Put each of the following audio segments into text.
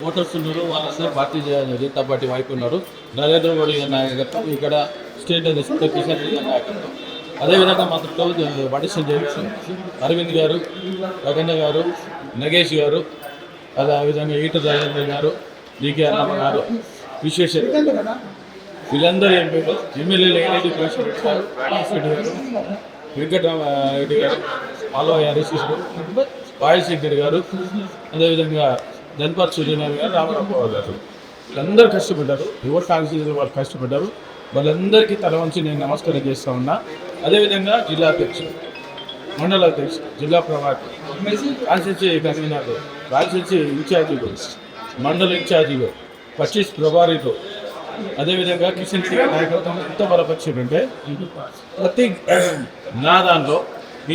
Voters ఉన్నారు, వాళ్ళందరూ Bharatiya Janata party వైపు ఉన్నారు. నరేంద్ర మోడీ గారి నాయకత్వం, ఇక్కడ స్టేట్ అధ్యక్షుడు కిషన్ రెడ్డి గారి నాయకత్వం. అదేవిధంగా మాతో బండి సంజయ్, అరవింద్ గారు, రగన్న గారు, నగేష్ గారు, అదేవిధంగా ఈట రాజేంద్ర గారు, డికే అన్నమ్మ గారు, విశ్వేశ్వర, వీళ్ళందరూ ఎమ్మెల్యేలు ఏరెడ్డి రెడ్డి గారు, వెంకటరామరెడ్డి గారు, మాలవయ్య హరీశ్వరు, వాయుశేఖర్ గారు, అదేవిధంగా ధన్పాల్ సూర్యనారాయణ గారు, రామరావు గారు, వీళ్ళందరూ కష్టపడ్డారు. యువ కాంగ్రెస్ వాళ్ళు కష్టపడ్డారు. వాళ్ళందరికీ తల వంచి నేను నమస్కారం చేస్తూ ఉన్నా. అదేవిధంగా జిల్లా అధ్యక్షులు, మండల అధ్యక్షులు, జిల్లా ప్రభాకర్, కాన్స్టిట్యూన్సీ కన్వీనర్లు, కాన్స్టిట్యూన్సీ ఇన్ఛార్జీలు, మండల ఇన్ఛార్జీలు, 25 ప్రభారీలు, అదేవిధంగా కిషన్ రెడ్డి నాయకత్వం ఎంత బలపరిచారంటే ప్రతి నా దాంట్లో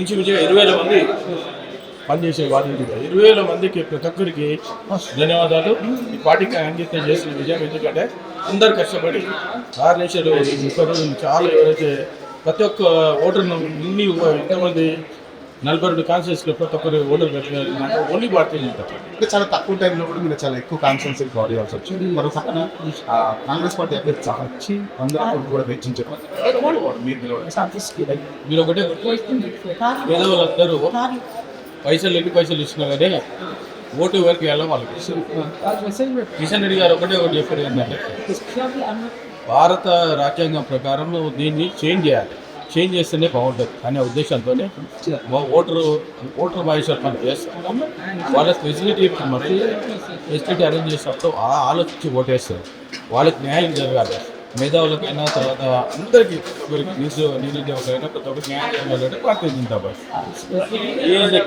ఇంచుమించుగా 20,000 మంది పనిచేసే వాలంటీర్లు, 20,000 మందికి ప్రతి ఒక్కరికి ధన్యవాదాలు. ఈ పార్టీకి అంకితం చేసిన విజయం. ఎందుకంటే అందరు కష్టపడి 6 నిమిషాలు 30 రోజులు చాలా ఎవరైతే ప్రతి ఒక్క ఓటర్ను ఎంతమంది 42 కాన్స్టిట్యూన్సీలో ప్రతి ఒక్కరు ఓటర్ పెట్టినారు. Only Bharatiya Janata party. అంటే చాలా తక్కువ టైంలో కూడా మీరు చాలా ఎక్కువ కాన్స్టిట్యూన్సీ కవర్ చేయాల్సి వచ్చింది. మరో పక్కన కాంగ్రెస్ పార్టీ అభ్యర్థి వచ్చి అందరూ కూడా వెచ్చించారు. మీరు ఒకటే పేదవాళ్ళందరూ పైసలు ఎన్ని పైసలు ఇచ్చినా కానీ ఓటు వరకు వెళ్ళాం వాళ్ళకి. కిషన్ రెడ్డి గారు ఒకటే చెప్పారు ఏంటంటే భారత రాజ్యాంగం ప్రకారం దీన్ని చేంజ్ చేయాలి, చేంజ్ చేస్తేనే బాగుంటుంది అనే ఉద్దేశంతో ఓటర్ బాయ్స్ మనం చేస్తాం. వాళ్ళ ఫెసిలిటీ అరేంజ్ చేసినప్పుడు ఆలోచించి ఓటేస్తారు. వాళ్ళకి న్యాయం జరగాలి. మేధావులకైనా తర్వాత అందరికీ నిరుద్యోగులైనా ప్రతి ఒక్కరికి న్యాయం జరగాలంటే భారతీయ జనతా పార్టీ. ఏదైతే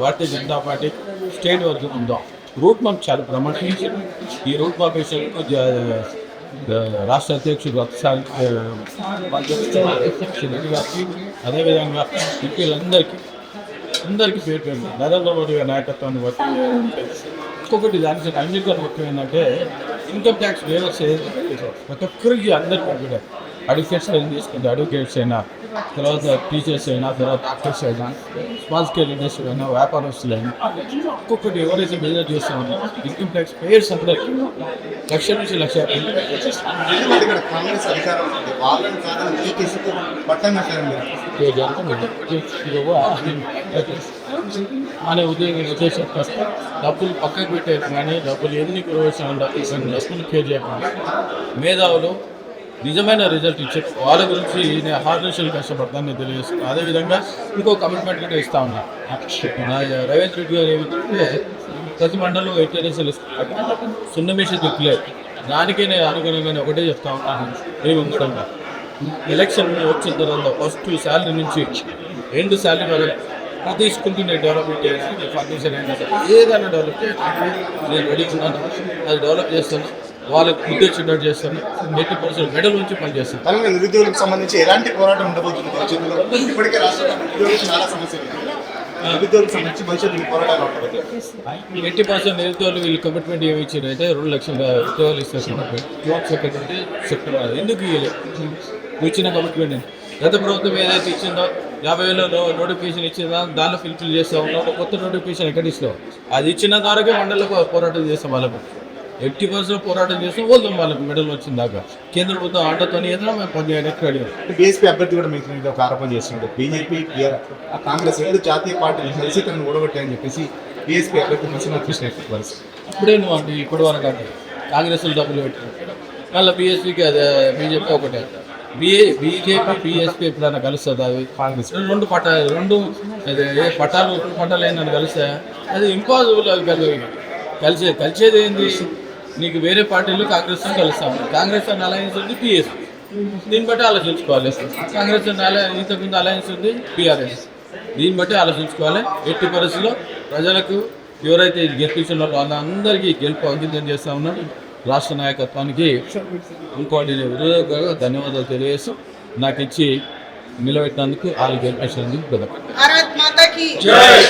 భారతీయ జనతా పార్టీ స్టేట్ వరకు ఉందో రూట్ మ్యాప్ చాలా ప్రమాణించి ఈ రూట్ మ్యాప్ విషయంలో రాష్ట్ర అధ్యక్షుడు రెడ్డి గారికి, అదేవిధంగా అందరికీ పేరు పేరు నరేంద్ర మోడీ గారి నాయకత్వాన్ని బట్టి. ఇంకొకటి దానికి అన్నిటికన్నా ముఖ్యం ఏంటంటే ఇన్కమ్ ట్యాక్స్ వేవర్స్ ప్రతి ఒక్కరికి అందరికీ కూడా అడ్వకేట్స్ తీసుకుంటే అడ్వకేట్స్ అయినా, తర్వాత టీచర్స్ అయినా, తర్వాత డాక్టర్స్ అయినా, స్మాల్ స్కేల్ ఇండస్ట్రీ అయినా, వ్యాపారస్తులు అయినా, ఒక్కొక్కటి ఎవరైతే బిజినెస్ చేస్తూ ఉన్నారో ఇన్కమ్ ట్యాక్స్ పేయర్స్ అందరికీ 1,00,000 నుంచి 1,50,000 కాంగ్రెస్ అధికారం అనే ఉద్దేశం డబ్బులు పక్కకు పెట్టారు. కానీ డబ్బులు ఎన్ని డబ్బులు పే చేయకుండా మేధావులు నిజమైన రిజల్ట్ ఇచ్చే వాళ్ళ గురించి నేను 6 నిమిషాలు కష్టపడతాను తెలియజేస్తున్నాను. అదేవిధంగా ఇంకో కమిట్మెంట్ కూడా ఇస్తా ఉన్నా. రేవంత్ రెడ్డి గారు ఏమిటంటే ప్రతి మండలంలో 8 నిమిషాలు ఇస్తారు. 0 నిమిషం దిక్కులేదు. దానికి నేను అనుగుణంగానే ఒకటే చెప్తా ఉన్నాను. ఏమి ఉండడంగా ఎలక్షన్ వచ్చిన తర్వాత ఫస్ట్ శాలరీ నుంచి ఎండ్ శాలరీ వరకు తీసుకుంటున్న డెవలప్మెంట్ చేయాలి. ఫర్నిచర్ అయినా ఏదైనా డెవలప్ చేయాలి. నేను రెడీ ఉన్నాను, అది డెవలప్ చేస్తాను. వాళ్ళకి బుద్ధి వచ్చినట్టు చేస్తాను. 80% మెడల్ నుంచి పనిచేస్తాను. నిరుద్యోగులకు సంబంధించి ఎలాంటి పోరాటం ఉండబోతుంది భవిష్యత్తులో? ఇప్పటికే రాష్ట్రంలో నిరుద్యోగులకు చాలా సమస్యలు. నిరుద్యోగులకు సంబంధించి భవిష్యత్తు పోరాటాలు ఉంటుంది. 80% నిరుద్యోగులు వీళ్ళు కమిట్మెంట్ ఏమి ఇచ్చారు అయితే 2 లక్షల ఉద్యోగాలు ఇస్తారు. చెప్తున్నారు ఎందుకు ఇచ్చిన కమిట్మెంట్ గత ప్రభుత్వం ఏదైతే ఇచ్చిందో 50,000 నోటిఫికేషన్ ఇచ్చిందా దానిలో ఫిల్ఫిల్ చేస్తూ ఉన్నాం. కొత్త నోటిఫికేషన్ ఎక్కడ ఇస్తాం అది ఇచ్చిన ద్వారాకే మండలకు పోరాటం చేస్తాం. వాళ్ళకు 80% పోరాటం చేస్తాం. వద్దాం వాళ్ళకి మెడల్ వచ్చిన దాకా కేంద్ర ప్రభుత్వం ఆటతో ఏదైనా మేము పనిచేయడానికి రెడీ. బీఎస్పీ అభ్యర్థి కూడా మీకు ఒక ఆరోపణ చేస్తున్నారు. బీజేపీ కాంగ్రెస్ 2 జాతీయ పార్టీలు కలిసి తనను ఓడగొట్టాయని చెప్పేసి బీఎస్పీ అభ్యర్థి పరిస్థితి. ఇప్పుడే నువ్వు అంటే ఇప్పటి వరకు అంటే కాంగ్రెస్లో డబ్బులు పెట్టారు. మళ్ళీ బీఎస్పీకి అదే బీజేపీ ఒకటే. బీజేపీ బీఎస్పీ ఎప్పుడైనా కలుస్తుంది. అది కాంగ్రెస్ రెండు పట్టాలు ఏంటని కలిస్తే అది ఇంపాసిబుల్. అవి కలిసేది ఏంది? నీకు వేరే పార్టీలు కాంగ్రెస్తో కలుస్తాము. కాంగ్రెస్ అని అలయన్స్ ఉంది, బీఎస్పీ. దీన్ని బట్టి ఆలోచించుకోవాలి. కాంగ్రెస్ ఇంతకుముందు అలయన్స్ ఉంది, బీఆర్ఎస్. దీన్ని బట్టి ఆలోచించుకోవాలి. ఎట్టి పరిస్థితుల్లో ప్రజలకు ఎవరైతే గెలిపించిన వాళ్ళందరికీ గెలుపు అంకితం చేస్తూ ఉన్నారు. రాష్ట్ర నాయకత్వానికి ఇంకోటి ధన్యవాదాలు తెలియజేస్తూ నాకు ఇచ్చి నిలబెట్టినందుకు వాళ్ళు గెలిపించినందుకు